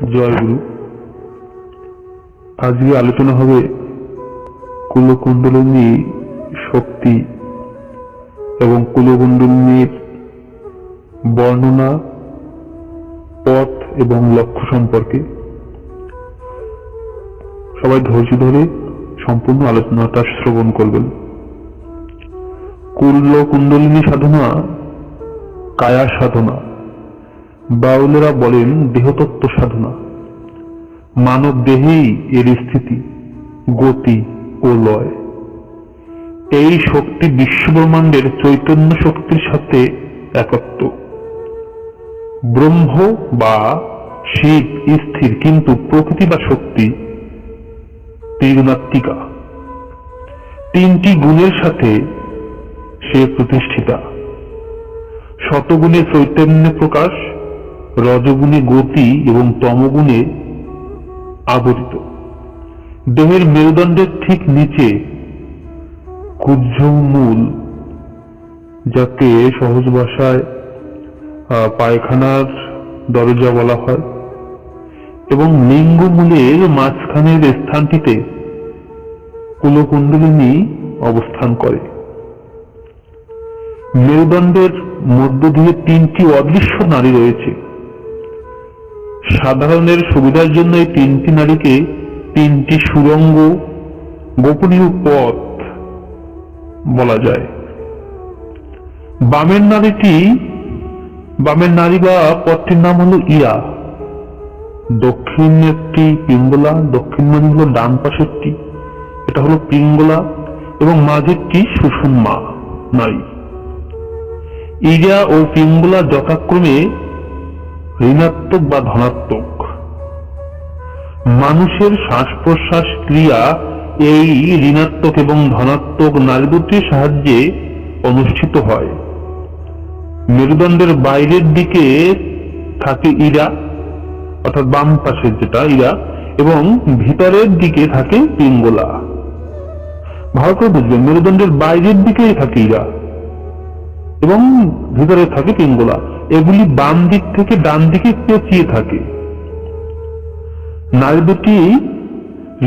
জয় গুরু। আজকে আলোচনা হবে কুলকুণ্ডলিনী শক্তি এবং কুলকুণ্ডলিনীর বর্ণনা, পথ এবং লক্ষ্য সম্পর্কে। সবাই ধৈর্য ধরে সম্পূর্ণ আলোচনাটা শ্রবণ করবেন। কুলকুণ্ডলিনী সাধনা কায়া সাধনা, বাউলেরা বলেন দেহতত্ত্ব সাধনা। মানব দেহেই এর স্থিতি, গতি ও লয়। এই শক্তি বিশ্বব্রহ্মাণ্ডের চৈতন্য শক্তির সাথে একত্র। ব্রহ্ম বা শিব স্থির, কিন্তু প্রকৃতি বা শক্তি ত্রিগুণাত্মিকা। তিনটি গুণের সাথে সে প্রতিষ্ঠিতা। শতগুণে চৈতন্য প্রকাশ, রজগুণে গতি এবং তমগুণে আবরিত। দেহের মেরুদণ্ডের ঠিক নিচে কুজ্জ মূল, যাকে সহজ ভাষায় পায়খানার দরজা বলা হয়, এবং লিঙ্গমূলের মাঝখানের স্থানটিতে কুলকুণ্ডলিনী অবস্থান করে। মেরুদণ্ডের মধ্য দিয়ে তিনটি অদৃশ্য নাড়ি রয়েছে। সাধারণের সুবিধার জন্য এই তিনটি নাড়িকে তিনটি সুরঙ্গ, গোপনীয় পথ বলা যায়। বামের নাড়ি বা পথটির নাম হলো ইরা। দক্ষিণ একটি পিঙ্গলা, দক্ষিণ মানে হলো ডান পাশেরটি, এটা হলো পিঙ্গলা, এবং মাঝেরটি সুষুম্না নাড়ি। ইরা ও পিঙ্গলা যথাক্রমে ঋণাত্মক বা ধনাত্মক। মানুষের শ্বাস প্রশ্বাস ক্রিয়া এই ঋণাত্মক এবং ধনাত্মক নাড়ি দুটির সাহায্যে অনুষ্ঠিত হয়। মেরুদণ্ডের বাইরের দিকে থাকে ইরা, অর্থাৎ বাম পাশের যেটা ইরা, এবং ভিতরের দিকে থাকে পিঙ্গলা। ভালো করে বুঝবেন, মেরুদণ্ডের বাইরের দিকেই থাকে ইরা এবং ভিতরে থাকে পিঙ্গলা। এগুলি বাম দিক থেকে ডান দিকে পেঁচিয়ে থাকে। নাড়ি দুটি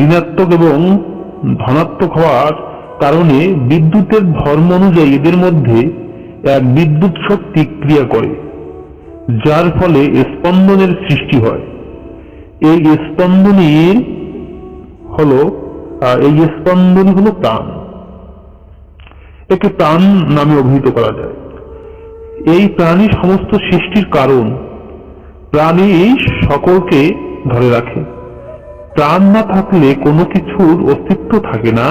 ঋণাত্মক এবং ধনাত্মক হওয়ার কারণে বিদ্যুতের ধর্ম অনুযায়ী এদের মধ্যে এক বিদ্যুৎ শক্তি ক্রিয়া করে, যার ফলে স্পন্দনের সৃষ্টি হয়। এই স্পন্দনই হলো প্রাণ। একে প্রাণ নামে অভিহিত করা যায়। এই প্রাণী সমস্ত সৃষ্টির কারণ। প্রাণী সকলকে ধরে রাখে। প্রাণ না থাকলে কোনো কিছুর অস্তিত্ব থাকে না।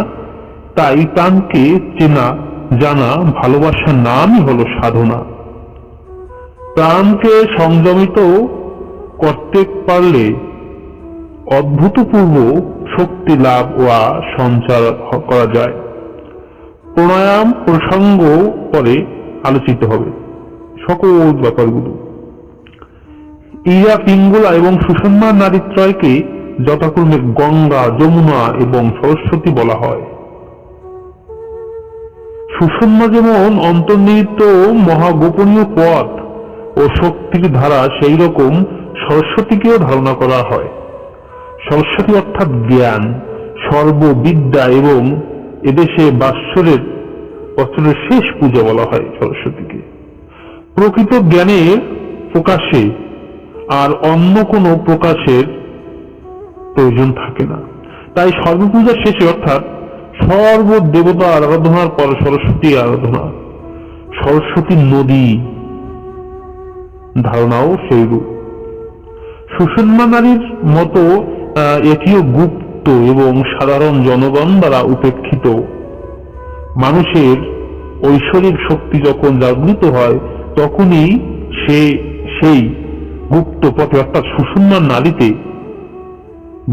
তাই প্রাণকে চেনা, জানা, ভালোবাসার নামই হলো সাধনা। প্রাণকে সংযমিত করতে পারলে অভূতপূর্ব শক্তি লাভ ও সঞ্চার করা যায়। প্রাণায়াম প্রসঙ্গ পরে আলোচিত হবে সকল ব্যাপারগুলো। ইরা, পিঙ্গলা এবং সুষুম্না নাড়িত্রয়কে যথাক্রমে গঙ্গা, যমুনা এবং সরস্বতী বলা হয়। সুষুম্না যেমন অন্তর্নিহিত মহাগোপনীয় পথ ও শক্তির ধারা, সেই রকম সরস্বতীকেও ধারণা করা হয়। সরস্বতী অর্থাৎ জ্ঞান, সর্ববিদ্যা, এবং এদেশে বাৎসরের শেষ পূজা বলা হয় সরস্বতীকে। প্রকৃত জ্ঞানের প্রকাশে আর অন্য কোনো প্রকাশের প্রয়োজন থাকে না। তাই সর্বপূজার শেষে, অর্থাৎ সর্বদেবতা আরাধনার পর সরস্বতী আরাধনা। সরস্বতী নদী ধারণাও সেই রূপ। সুষুম্না নারীর মতো এটিও গুপ্ত এবং সাধারণ জনগণ দ্বারা উপেক্ষিত। মানুষের ঐশ্বরিক শক্তি যখন জাগৃত হয়, তখনই সেই গুপ্ত পথে, অর্থাৎ সুষুম্না নাড়িতে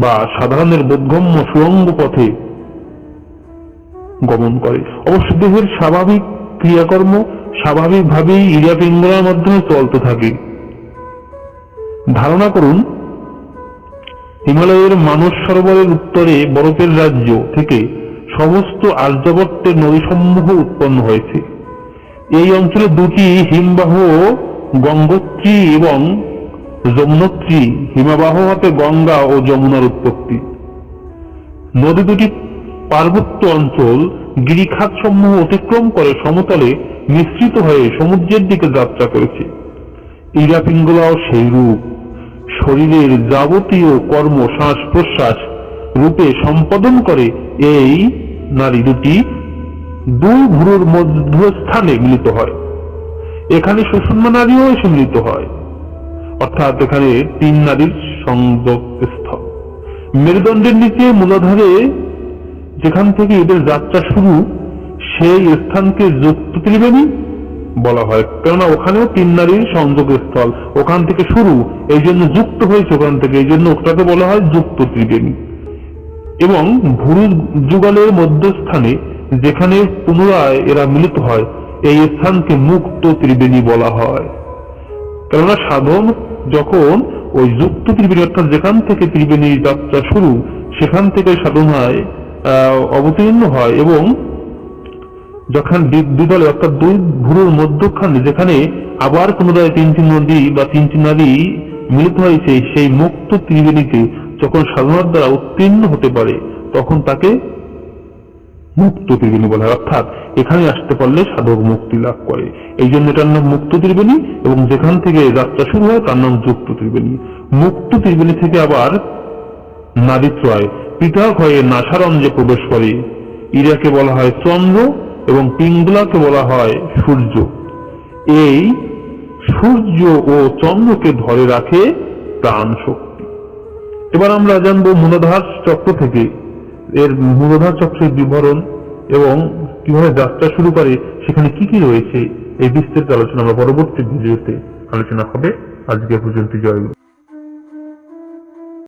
বা সাধারণের বোধগম্য সুরঙ্গ পথে গমন করে। অবশ্য দেহের স্বাভাবিক ক্রিয়াকর্ম স্বাভাবিকভাবেই ইরা, পিঙ্গলার মাধ্যমে চলতে থাকে। ধারণা করুন, হিমালয়ের মানস সরোবরের উত্তরে বরফের রাজ্য থেকে সমস্ত আর্যাবর্তের নদীসমূহ উৎপন্ন হয়েছে। এই অঞ্চলে দুটি হিমবাহ, গঙ্গোত্রী এবং যমুনোত্রী, হিমবাহ হতে গঙ্গা ও যমুনার উৎপত্তি। নদী দুটি পার্বত্য অঞ্চল গিরিখাত সমূহ অতিক্রম করে সমতলে মিশ্রিত হয়ে সমুদ্রের দিকে যাত্রা করেছে। ইরা পিঙ্গলাও সেই রূপ, শরীরের যাবতীয় কর্ম শ্বাস প্রশ্বাস রূপে সম্পাদন করে এই নারী দুটি দুই ভ্রুর মধ্যস্থানে মিলিত হয়। এখানে সুষুম্না নারীও এসে মিলিত হয়, অর্থাৎ এখানে তিন নারীর সংযোগ স্থল। মেরুদণ্ডের নিচে মূলাধারে যেখান থেকে এদের যাত্রা শুরু, সেই স্থানকে যুক্ত ত্রিবেণী বলা হয়, কেননা ওখানেও তিন নারীর সংযোগ স্থল, ওখান থেকে শুরু, এই জন্য যুক্ত হয়েছে ওখান থেকে, এই জন্য ওটাকে বলা হয় যুক্ত ত্রিবেণী। এবং ভুরু যুগলের মধ্যস্থানে যেখানে পুনরায় এরা মিলিত হয়, এই স্থানকে মুক্ত ত্রিবেণী বলা হয়। কেননা সাধন যখন ওই যুক্ত ত্রিবেণী, অর্থাৎ যেখান থেকে ত্রিবেণীর যাত্রা শুরু, সেখান থেকে সাধনায় অবতীর্ণ হয় এবং যখন দ্বিদলে অর্থাৎ দুই ভুরুর মধ্যখানে যেখানে আবার পুনরায় তিনটি নদী বা তিনটি নারী মিলিত হয়েছে, সেই মুক্ত ত্রিবেণীতে যখন সাধনার দ্বারা উত্তীর্ণ হতে পারে, তখন তাকে মুক্ত ত্রিবেণী বলা হয়। অর্থাৎ এখানে আসতে পারলে সাধক মুক্তি লাভ করে, এই জন্য এটার নাম মুক্ত ত্রিবেণী। এবং যেখান থেকে যাত্রা শুরু হয় তার নাম যুক্ত ত্রিবেণী। মুক্ত ত্রিবেণী থেকে আবার নারীত্রয় পৃথক হয়ে নাসারঞ্জে প্রবেশ করে। ইরাকে বলা হয় চন্দ্র এবং পিঙ্গলাকে বলা হয় সূর্য। এই সূর্য ও চন্দ্রকে ধরে রাখে প্রাণ শক্তি। এবার আমরা জানবো মূলাধার চক্র থেকে এর মূলাধার চক্রের বিবরণ এবং কিভাবে যাত্রা শুরু করে, সেখানে কি কি রয়েছে, এই বিস্তারিত আলোচনা আমরা পরবর্তী ভিডিওতে আলোচনা হবে। আজকে পর্যন্ত জয় গুরু।